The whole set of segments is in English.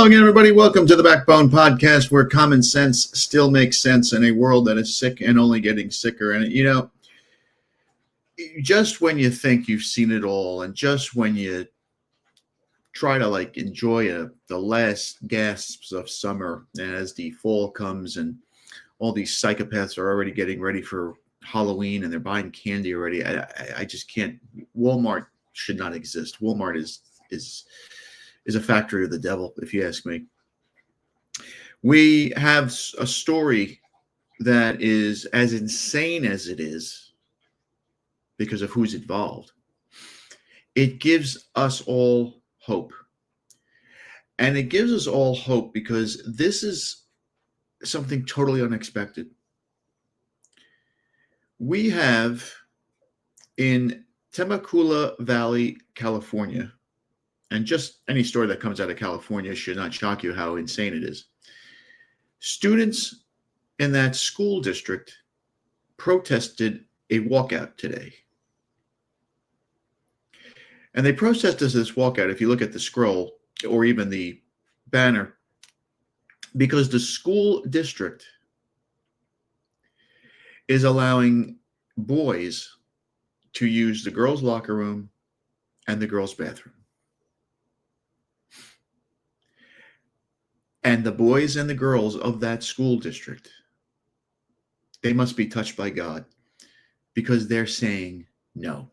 again, everybody. Welcome to the Backbone Podcast, where common sense still makes sense in a world that is sick and only getting sicker. And, just when you think you've seen it all, and just when you try to enjoy the last gasps of summer, and as the fall comes and all these psychopaths are already getting ready for Halloween and they're buying candy already, I just can't. Walmart should not exist. Walmart is a factory of the devil, if you ask me. We have a story that is as insane as it is because of who's involved. It gives us all hope. And it gives us all hope because this is something totally unexpected. We have in Temecula Valley, California, and just any story that comes out of California should not shock you how insane it is. Students in that school district protested a walkout today. And they protested this walkout, if you look at the scroll or even the banner, because the school district is allowing boys to use the girls' locker room and the girls' bathroom. And the boys and the girls of that school district, they must be touched by God because they're saying no.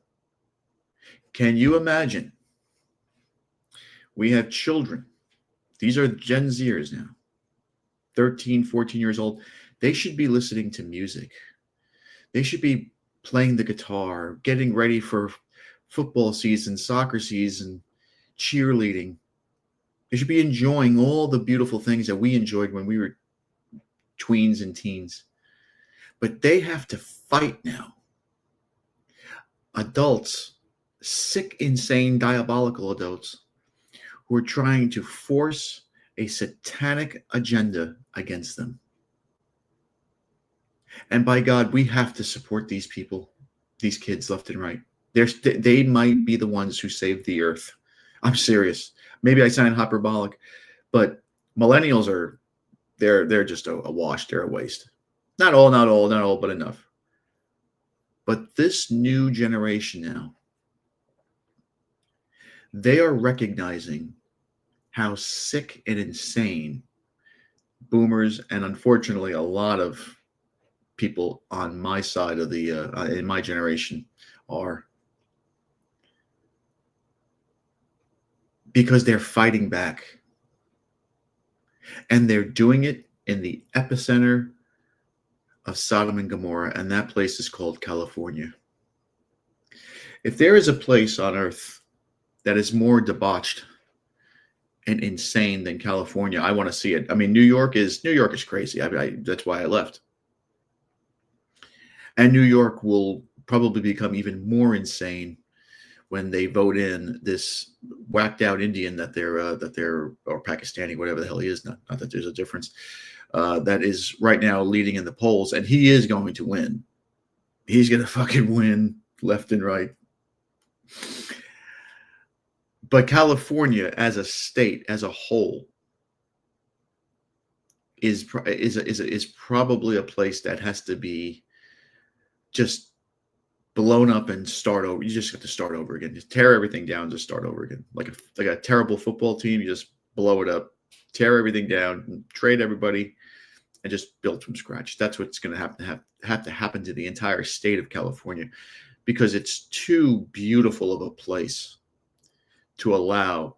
Can you imagine? We have children. These are Gen Zers now, 13, 14 years old. They should be listening to music. They should be playing the guitar, getting ready for football season, soccer season, cheerleading. They should be enjoying all the beautiful things that we enjoyed when we were tweens and teens. But they have to fight now. Adults, sick, insane, diabolical adults, who are trying to force a satanic agenda against them. And by God, we have to support these people, these kids left and right. They might be the ones who saved the earth. I'm serious. Maybe I sound hyperbolic, but millennials they're just a wash. They're a waste. Not all, but enough. But this new generation now, they are recognizing how sick and insane boomers and unfortunately a lot of people on my side of the in my generation are. Because they're fighting back. And they're doing it in the epicenter of Sodom and Gomorrah, and that place is called California. If there is a place on earth that is more debauched and insane than California, I want to see it. I mean, New York is crazy. That's why I left. And New York will probably become even more insane when they vote in this whacked out Indian that they're or Pakistani, whatever the hell he is, not that there's a difference, that is right now leading in the polls, and he is going to win. He's going to fucking win left and right. But California as a state, as a whole, is probably a place that has to be just blown up and start over. You just have to start over again. Just tear everything down, just start over again. Like a terrible football team, you just blow it up, tear everything down, trade everybody, and just build from scratch. That's what's going to have to happen to the entire state of California, because it's too beautiful of a place to allow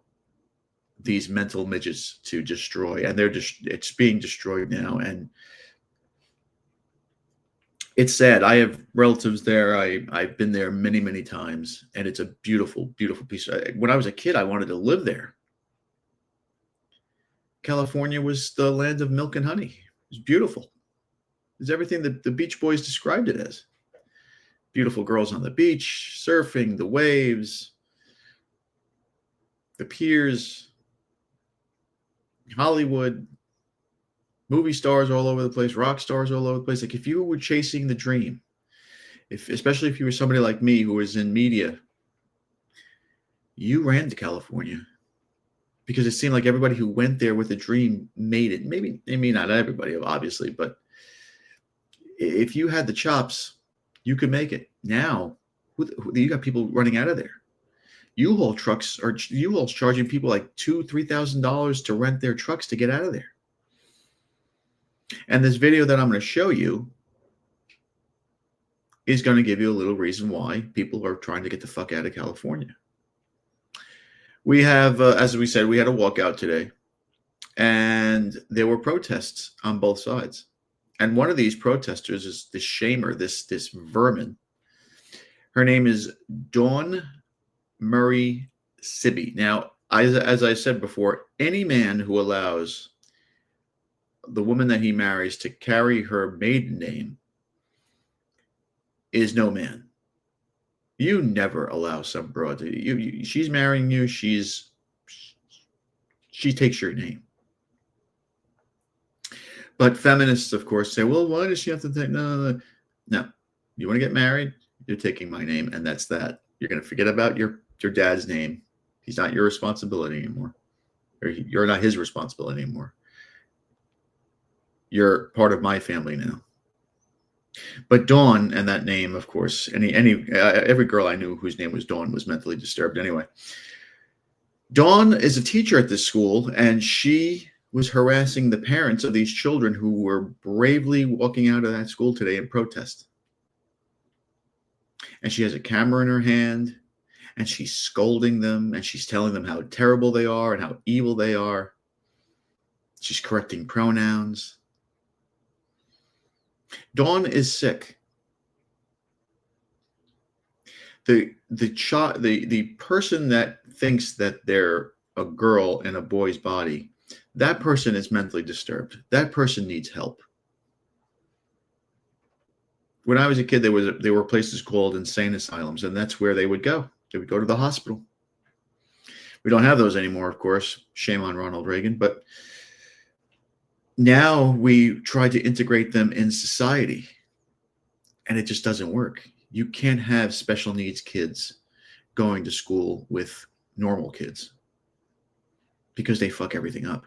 these mental midgets to destroy. And it's being destroyed now. And it's sad. I have relatives there. I've been there many, many times, and it's a beautiful, beautiful piece. When I was a kid, I wanted to live there. California was the land of milk and honey. It was beautiful. It was everything that the Beach Boys described it as. Beautiful girls on the beach, surfing, the waves, the piers, Hollywood, movie stars all over the place, rock stars all over the place. Like, if you were chasing the dream, especially if you were somebody like me who was in media, you ran to California because it seemed like everybody who went there with a dream made it. Maybe not everybody, obviously, but if you had the chops, you could make it. Now, you got people running out of there. U-Haul trucks are U-Haul's charging people like $2,000-$3,000 to rent their trucks to get out of there. And this video that I'm going to show you is going to give you a little reason why people are trying to get the fuck out of California. We have, as we said, we had a walkout today, and there were protests on both sides. And one of these protesters is this shamer, this vermin. Her name is Dawn Murray Sibby. Now, as I said before, any man who allows the woman that he marries to carry her maiden name is no man. You never allow some broad to she's marrying you. She takes your name. But feminists, of course, say, well, why does she have to take? No. You want to get married? You're taking my name, and that's that. You're going to forget about your dad's name. He's not your responsibility anymore. Or you're not his responsibility anymore. You're part of my family now. But Dawn, and that name, of course, every girl I knew whose name was Dawn was mentally disturbed anyway. Dawn is a teacher at this school, and she was harassing the parents of these children who were bravely walking out of that school today in protest. And she has a camera in her hand, and she's scolding them, and she's telling them how terrible they are and how evil they are. She's correcting pronouns. Dawn is sick. The person that thinks that they're a girl in a boy's body, that person is mentally disturbed. That person needs help. When I was a kid, there were places called insane asylums, and that's where they would go. They would go to the hospital. We don't have those anymore, of course. Shame on Ronald Reagan. But now we try to integrate them in society, and it just doesn't work. You can't have special needs kids going to school with normal kids because they fuck everything up.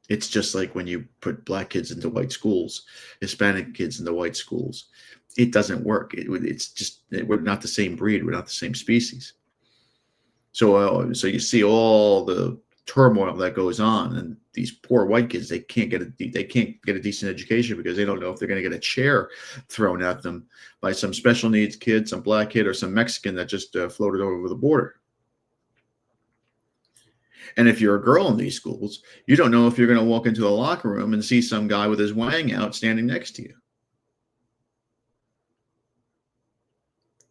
It's just like when you put black kids into white schools, Hispanic kids into white schools. It doesn't work. We're not the same breed. We're not the same species. So you see all the turmoil that goes on, and these poor white kids, they can't get a decent education because they don't know if they're going to get a chair thrown at them by some special needs kid, some black kid, or some Mexican that just floated over the border. And if you're a girl in these schools, you don't know if you're going to walk into the locker room and see some guy with his wang out standing next to you.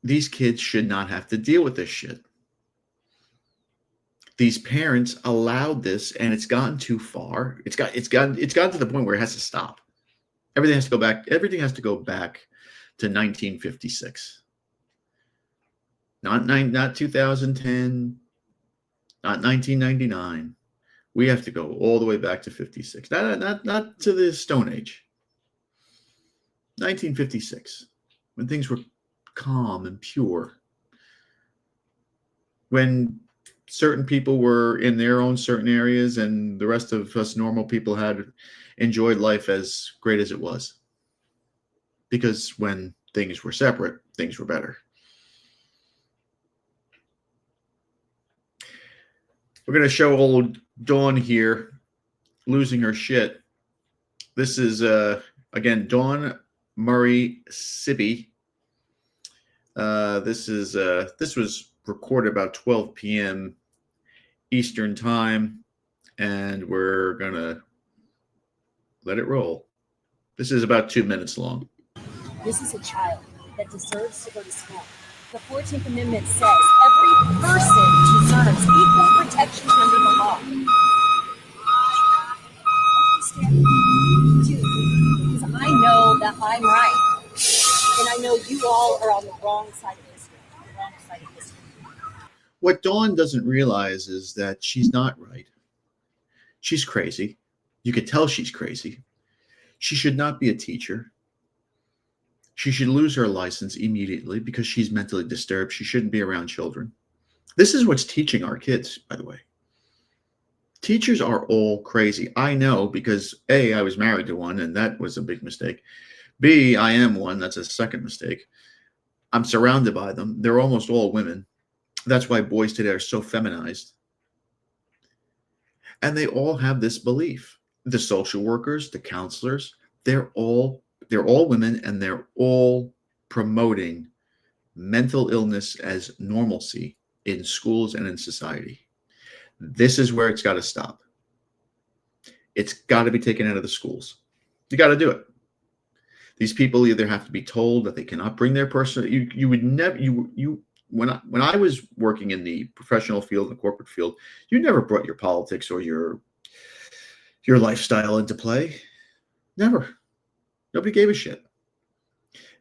These kids should not have to deal with this shit. These parents allowed this, and it's gotten too far. It's gotten to the point where it has to stop. Everything has to go back. Everything has to go back to 1956. Not 2010. Not 1999. We have to go all the way back to 56. Not to the Stone Age. 1956, when things were calm and pure. When certain people were in their own certain areas, and the rest of us normal people had enjoyed life as great as it was. Because when things were separate, things were better. We're going to show old Dawn here losing her shit. This is, again, Dawn Murray Sibby. This was recorded about 12 p.m. Eastern time, and we're going to let it roll. This is about 2 minutes long. This is a child that deserves to go to school. The 14th Amendment says every person deserves equal protection under the law. I stand too, because I know that I'm right. And I know you all are on the wrong side of history. The wrong side of history. What Dawn doesn't realize is that she's not right. She's crazy. You could tell she's crazy. She should not be a teacher. She should lose her license immediately because she's mentally disturbed. She shouldn't be around children. This is what's teaching our kids, by the way. Teachers are all crazy. I know because A, I was married to one, and that was a big mistake. B, I am one. That's a second mistake. I'm surrounded by them. They're almost all women. That's why boys today are so feminized. And they all have this belief. The social workers, the counselors, they're all women, and they're all promoting mental illness as normalcy in schools and in society. This is where it's got to stop. It's got to be taken out of the schools. You got to do it. These people either have to be told that they cannot bring their person. You would never you when I was working in the professional field, the corporate field, you never brought your politics or your lifestyle into play. Never. Nobody gave a shit.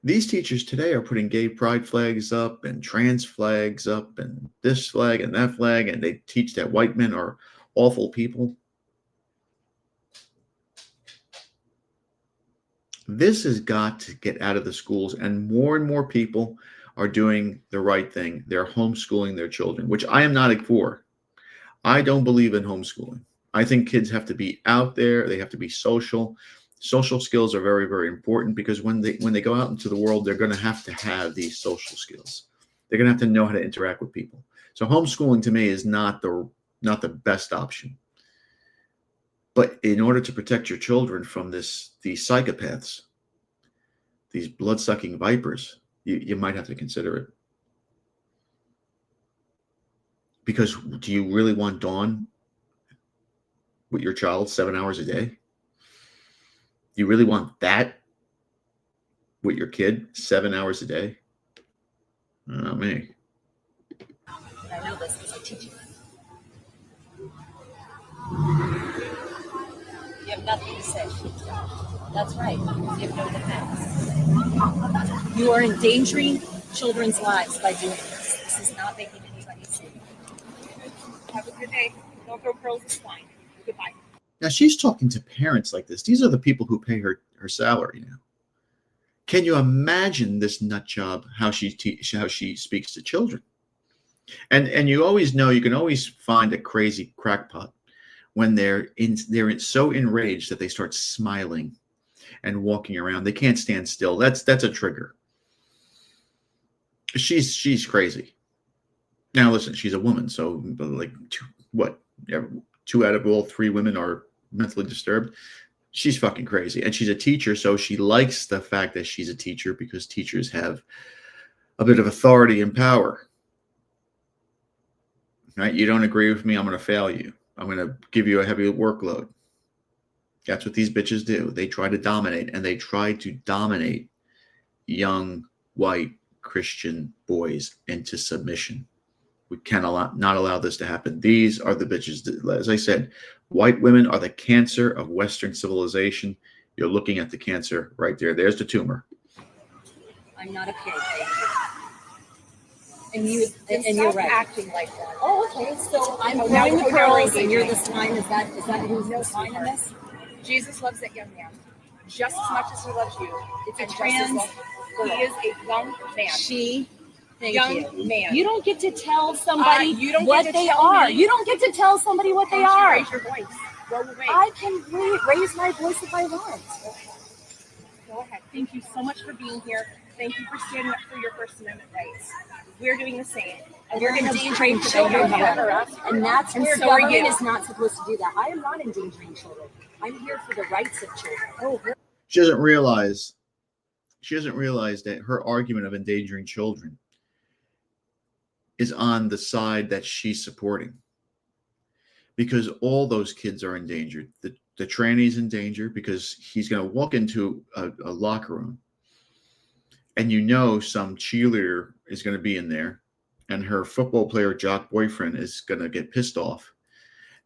These teachers today are putting gay pride flags up and trans flags up and this flag and that flag, and they teach that white men are awful people. This has got to get out of the schools, and more people are doing the right thing. They're homeschooling their children, which I am not for. I don't believe in homeschooling. I think kids have to be out there. They have to be social. Social skills are very, very important because when they go out into the world, they're going to have these social skills. They're going to have to know how to interact with people. So homeschooling to me is not the best option. But in order to protect your children from these psychopaths, these blood-sucking vipers, you might have to consider it. Because do you really want Dawn with your child 7 hours a day? You really want that with your kid 7 hours a day? Not me. I know this because I teach you. You have nothing to say. That's right. You have no defense. You are endangering children's lives by doing this. This is not making anybody safe. Have a good day. Don't throw pearls in swine. Goodbye. Now she's talking to parents like this. These are the people who pay her salary now. Can you imagine this nut job? How she speaks to children? And you always know, you can always find a crazy crackpot when they're so enraged that they start smiling and walking around. They can't stand still. That's a trigger. She's crazy. Now listen, she's a woman, so like two out of all three women are mentally disturbed. She's fucking crazy. And she's a teacher, so she likes the fact that she's a teacher because teachers have a bit of authority and power. Right? You don't agree with me, I'm going to fail you. I'm going to give you a heavy workload. That's what these bitches do. They try to dominate, and they try to dominate young, white, Christian boys into submission. We cannot not allow this to happen. These are the bitches. As I said, white women are the cancer of Western civilization. You're looking at the cancer right there. There's the tumor. I'm not a pig. And you're right. Acting like that. Oh, okay. So I'm now wearing the we're pearls, engaging. and you're the swine. Is that who's the swine in this? Jesus loves that young man just as much as he loves you. It's a And just as trans well- He is a young man. She. Thank Young you. man. You don't get to tell somebody You don't what get to they tell are. me. You don't get to tell somebody what they Don't you are. raise your voice. Roll away. I can raise my voice if I want. Go ahead. Thank you so much for being here. Thank you for standing up for your First Amendment rights. We're doing the same. And You're we're going to endangering teach children, children however, and that's And where so are government you. is not supposed to do that. I am not endangering children. I'm here for the rights of children. Oh, She doesn't realize that her argument of endangering children is on the side that she's supporting, because all those kids are endangered. The tranny's in danger because he's going to walk into a locker room, and some cheerleader is going to be in there, and her football player jock boyfriend is going to get pissed off,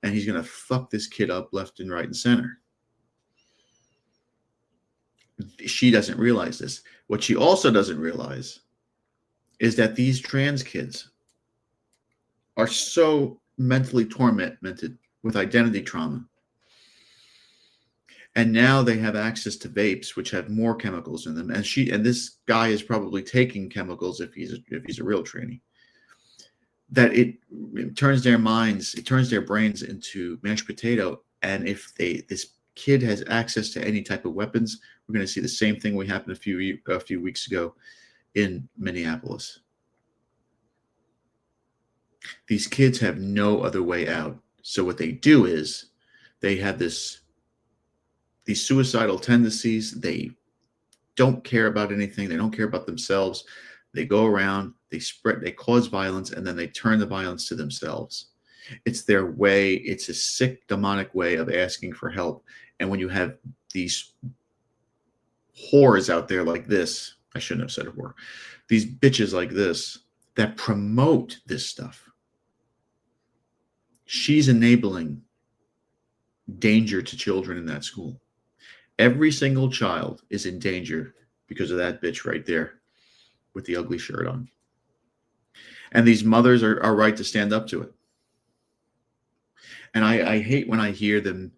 and he's going to fuck this kid up left and right and center. She doesn't realize this. What she also doesn't realize is that these trans kids are so mentally tormented with identity trauma. And now they have access to vapes, which have more chemicals in them. And this guy is probably taking chemicals if he's a real tranny. that it turns their minds, it turns their brains into mashed potato. And if this kid has access to any type of weapons, we're going to see the same thing we happened a few weeks ago in Minneapolis. These kids have no other way out. So what they do is they have these suicidal tendencies. They don't care about anything. They don't care about themselves. They go around, they cause violence, and then they turn the violence to themselves. It's their way. It's a sick, demonic way of asking for help. And when you have these whores out there like this, I shouldn't have said whore, these bitches like this that promote this stuff, she's enabling danger to children in that school. Every single child is in danger because of that bitch right there with the ugly shirt on. And these mothers are right to stand up to it. And I hate when I hear them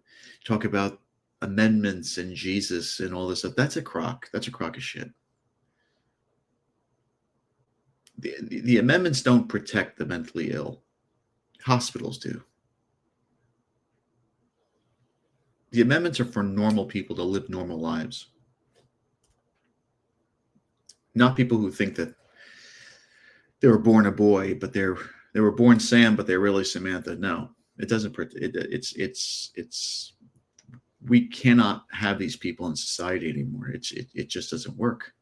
talk about amendments and Jesus and all this stuff. That's a crock. That's a crock of shit. The amendments don't protect the mentally ill. Hospitals do. The amendments are for normal people to live normal lives. Not people who think that they were born a boy, but they were born Sam, but they're really Samantha. No, it doesn't. It's. We cannot have these people in society anymore. It just doesn't work.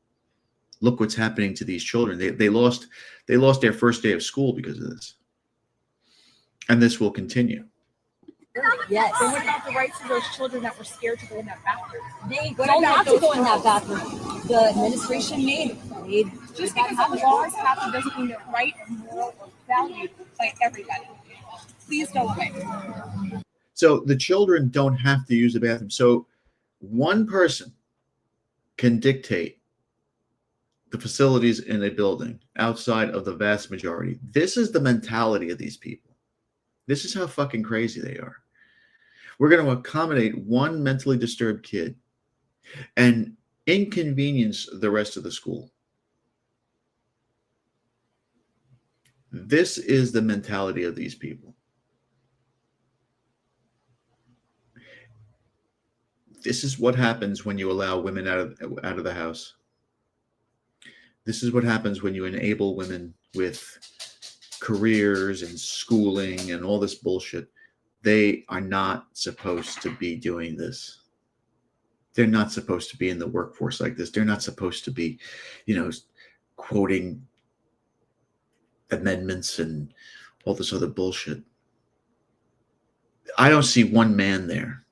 Look what's happening to these children. They lost their first day of school because of this, and this will continue. Yes. Then what about the rights of those children that were scared to go in that bathroom? They don't have to go in that bathroom. The administration made Just because the law is passed doesn't mean they're right or moral or valued by everybody. Please go away. So the children don't have to use the bathroom. So one person can dictate the facilities in a building outside of the vast majority. This is the mentality of these people. This is how fucking crazy they are. We're going to accommodate one mentally disturbed kid and inconvenience the rest of the school. This is the mentality of these people. This is what happens when you allow women out of the house. This is what happens when you enable women with careers and schooling and all this bullshit. They are not supposed to be doing this. They're not supposed to be in the workforce like this. They're not supposed to be, quoting amendments and all this other bullshit. I don't see one man there,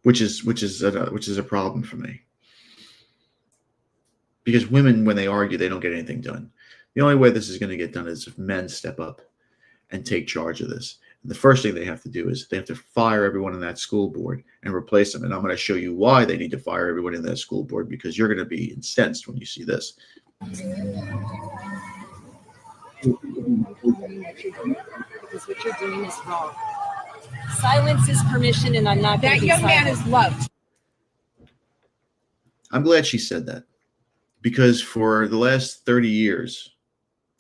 which is a problem for me. Because women, when they argue, they don't get anything done. The only way this is going to get done is if men step up and take charge of this. And the first thing they have to do is they have to fire everyone in that school board and replace them. And I'm going to show you why they need to fire everyone in that school board, because you're going to be incensed when you see this. Because what you're doing is wrong. Silence is permission, and I'm not going That to be young man silent. is loved. I'm glad she said that, because for the last 30 years,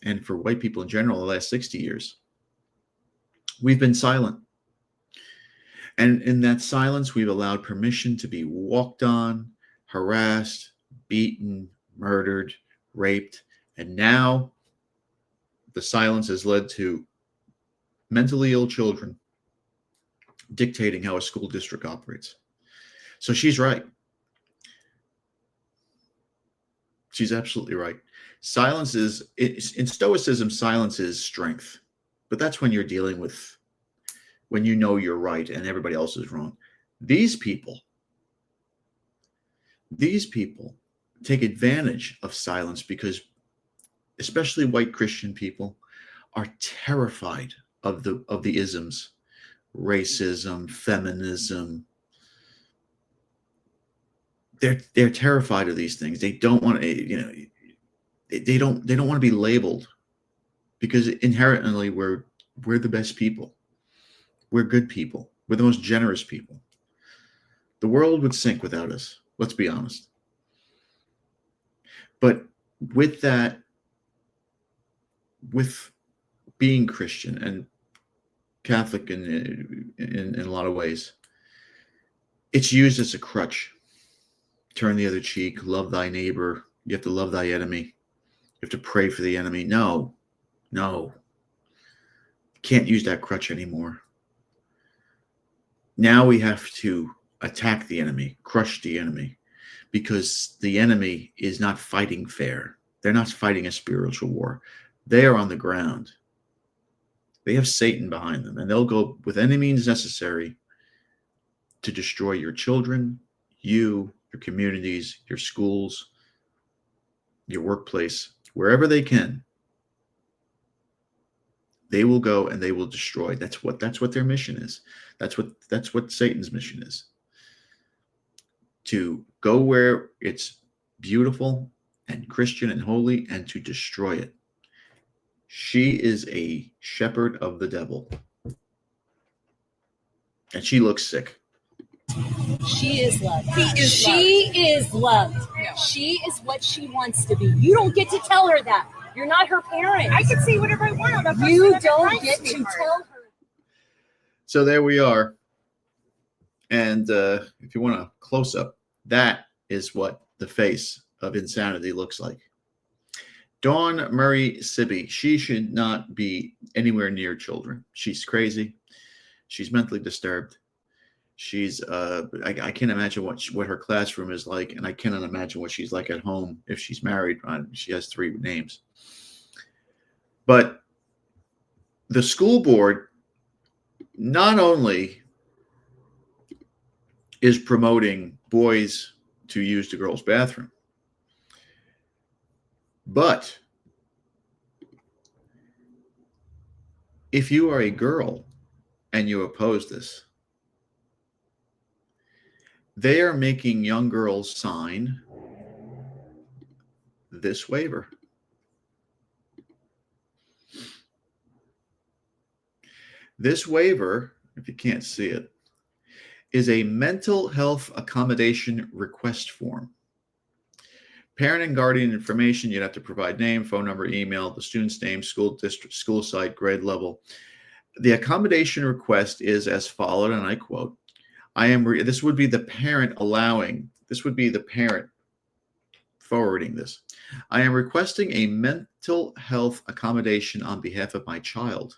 and for white people in general, the last 60 years, we've been silent. And in that silence, we've allowed permission to be walked on, harassed, beaten, murdered, raped. And now the silence has led to mentally ill children dictating how a school district operates. So she's right. She's absolutely right. Silence is, in Stoicism, silence is strength. But that's when you're dealing with, when you know you're right and everybody else is wrong. These people take advantage of silence because, especially white Christian people, are terrified of the isms, racism, feminism. They're terrified of these things. They don't want to, they don't want to be labeled, because inherently we're the best people. We're good people. We're the most generous people. The world would sink without us. Let's be honest. But with that, with being Christian and Catholic in a lot of ways, it's used as a crutch. Turn the other cheek, love thy neighbor. You have to love thy enemy. You have to pray for the enemy. No. Can't use that crutch anymore. Now we have to attack the enemy, crush the enemy, because the enemy is not fighting fair. They're not fighting a spiritual war. They are on the ground. They have Satan behind them, and they'll go with any means necessary to destroy your children, you, your communities, your schools, your workplace, wherever they can. They will go and they will destroy. That's what their mission is. That's what Satan's mission is. To go where it's beautiful and Christian and holy and to destroy it. She is a shepherd of the devil. And she looks sick. She is loved. She is loved. Yeah. She is what she wants to be. You don't get to tell her that. You're not her parent. I can say whatever I want on that. You don't get to tell her. So there we are. And if you want a close-up, that is what the face of insanity looks like. Dawn Murray Sibby, she should not be anywhere near children. She's crazy. She's mentally disturbed. She's I can't imagine what her classroom is like, and I cannot imagine what she's like at home if she's married. She has 3 names. But the school board not only is promoting boys to use the girls' bathroom, but if you are a girl and you oppose this, they are making young girls sign this waiver. This waiver, if you can't see it, is a mental health accommodation request form. Parent and guardian information, you'd have to provide name, phone number, email, the student's name, school district, school site, grade level. The accommodation request is as followed, and I quote, this would be the parent forwarding this. I am requesting a mental health accommodation on behalf of my child.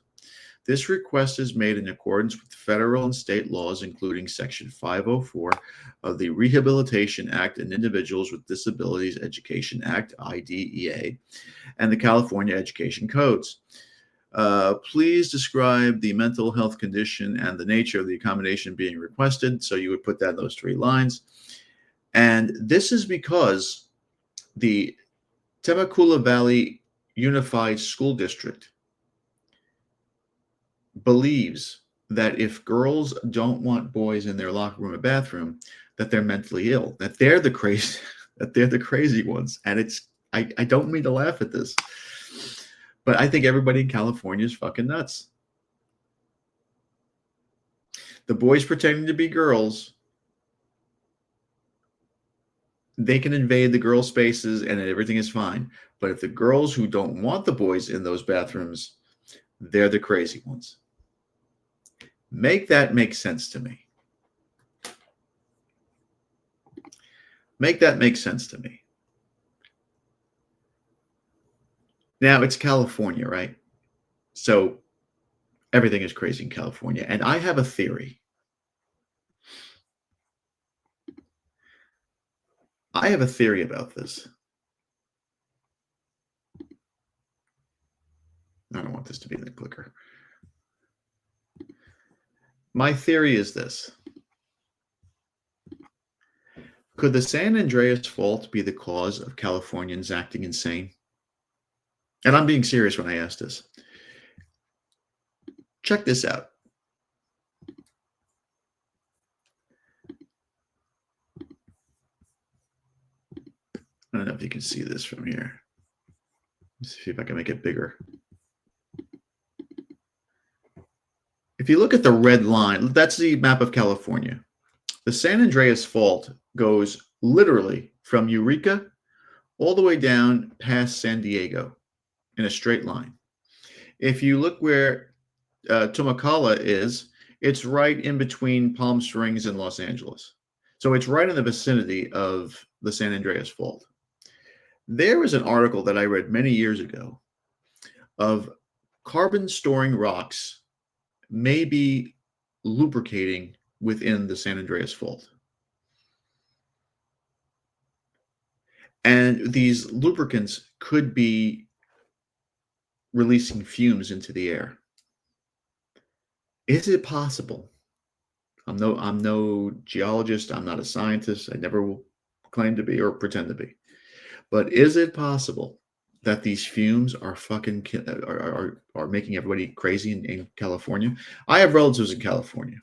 This request is made in accordance with federal and state laws, including Section 504 of the Rehabilitation Act and Individuals with Disabilities Education Act, IDEA, and the California Education Codes. Please describe the mental health condition and the nature of the accommodation being requested. So you would put that in those 3 lines. And this is because the Temecula Valley Unified School District believes that if girls don't want boys in their locker room or bathroom, that they're mentally ill, that they're the crazy ones. And I don't mean to laugh at this, but I think everybody in California is fucking nuts. The boys pretending to be girls, they can invade the girl spaces and everything is fine. But if the girls who don't want the boys in those bathrooms, they're the crazy ones. Make that make sense to me. Make that make sense to me. Now, it's California, right? So everything is crazy in California. And I have a theory. I have a theory about this. I don't want this to be the clicker. My theory is this. Could the San Andreas fault be the cause of Californians acting insane? And I'm being serious when I ask this. Check this out. I don't know if you can see this from here. Let's see if I can make it bigger. If you look at the red line, that's the map of California. The San Andreas Fault goes literally from Eureka all the way down past San Diego in a straight line. If you look where Tumakala is, it's right in between Palm Springs and Los Angeles. So it's right in the vicinity of the San Andreas Fault. There was an article that I read many years ago of carbon storing rocks maybe lubricating within the San Andreas Fault. And these lubricants could be releasing fumes into the air. Is it possible? I'm no geologist. I'm not a scientist. I never will claim to be or pretend to be. But is it possible that these fumes are fucking are making everybody crazy in California? I have relatives in California.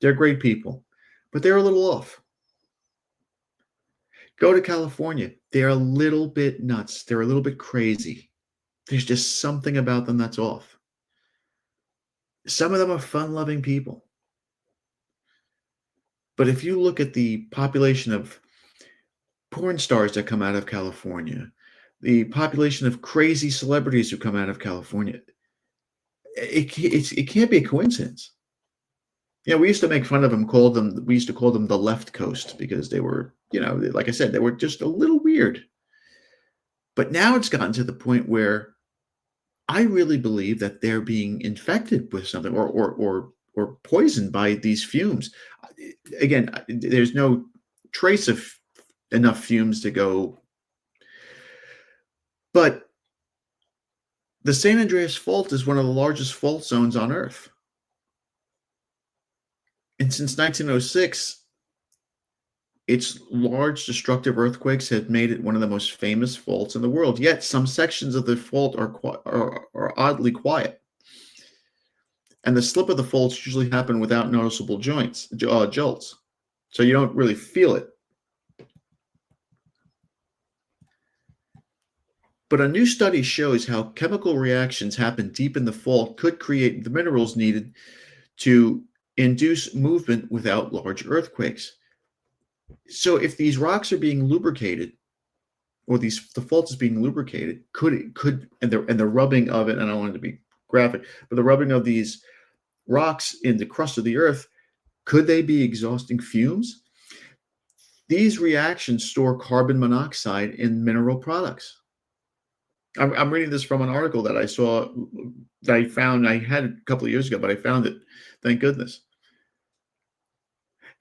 They're great people, but they're a little off. Go to California. They're a little bit nuts. They're a little bit crazy. There's just something about them that's off. Some of them are fun-loving people. But if you look at the population of porn stars that come out of California, the population of crazy celebrities who come out of California, it can't be a coincidence. We used to make fun of them, we used to call them the left coast because they were, like I said, they were just a little weird. But now it's gotten to the point where I really believe that they're being infected with something or poisoned by these fumes. Again, there's no trace of enough fumes to go. But the San Andreas Fault is one of the largest fault zones on Earth. And since 1906, its large destructive earthquakes have made it one of the most famous faults in the world. Yet some sections of the fault are oddly quiet. And the slip of the faults usually happen without noticeable jolts. So you don't really feel it. But a new study shows how chemical reactions happen deep in the fault could create the minerals needed to induce movement without large earthquakes. So if these rocks are being lubricated, or the fault is being lubricated, and the rubbing of it, and I don't want it to be graphic, but the rubbing of these rocks in the crust of the earth, could they be exhausting fumes? These reactions store carbon monoxide in mineral products. I'm reading this from an article that I saw, that I found, I had a couple of years ago, but I found it, thank goodness.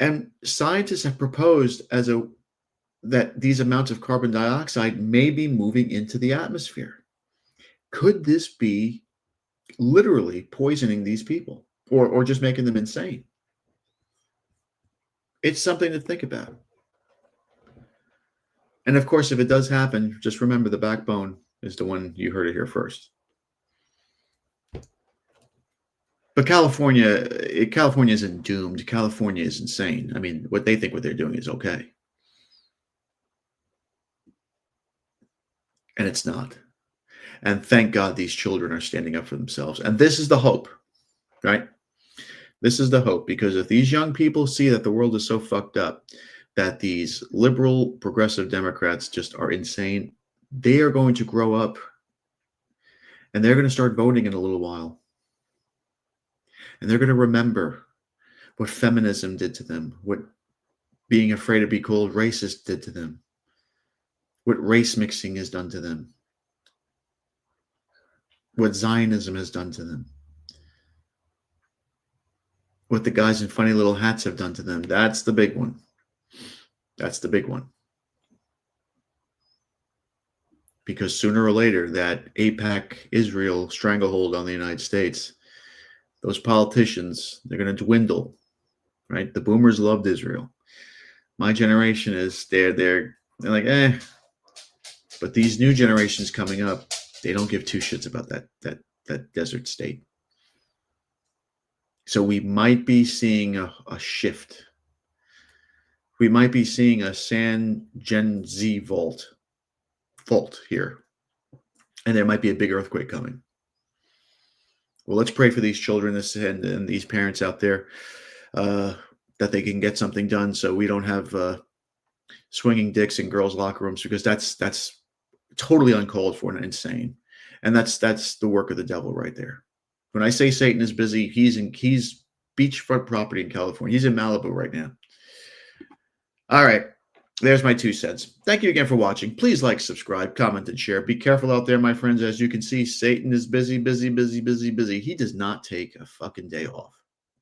And scientists have proposed that these amounts of carbon dioxide may be moving into the atmosphere. Could this be literally poisoning these people or just making them insane? It's something to think about. And of course, if it does happen, just remember the backbone is the one you heard it here first. But California isn't doomed. California is insane. I mean, what they think what they're doing is okay. And it's not. And thank God these children are standing up for themselves. And this is the hope, right? This is the hope, because if these young people see that the world is so fucked up, that these liberal, progressive Democrats just are insane, they are going to grow up and they're going to start voting in a little while. And they're going to remember what feminism did to them, what being afraid to be called racist did to them, what race mixing has done to them, what Zionism has done to them, what the guys in funny little hats have done to them. That's the big one. That's the big one. Because sooner or later, that AIPAC Israel stranglehold on the United States, those politicians, they're going to dwindle, right? The boomers loved Israel. My generation is, they're like, eh. But these new generations coming up, they don't give two shits about that desert state. So we might be seeing a shift. We might be seeing a San Gen Z fault here. And there might be a big earthquake coming. Well, let's pray for these children and these parents out there that they can get something done so we don't have swinging dicks in girls' locker rooms, because that's totally uncalled for and insane. And that's the work of the devil right there. When I say Satan is busy, he's beachfront property in California. He's in Malibu right now. All right. There's my 2 cents. Thank you again for watching. Please like, subscribe, comment, and share. Be careful out there, my friends. As you can see, Satan is busy, busy, busy, busy, busy. He does not take a fucking day off.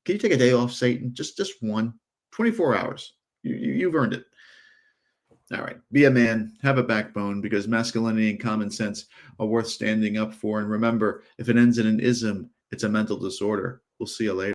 Can you take a day off, Satan? Just one. 24 hours. You've earned it. All right. Be a man. Have a backbone, because masculinity and common sense are worth standing up for. And remember, if it ends in an ism, it's a mental disorder. We'll see you later.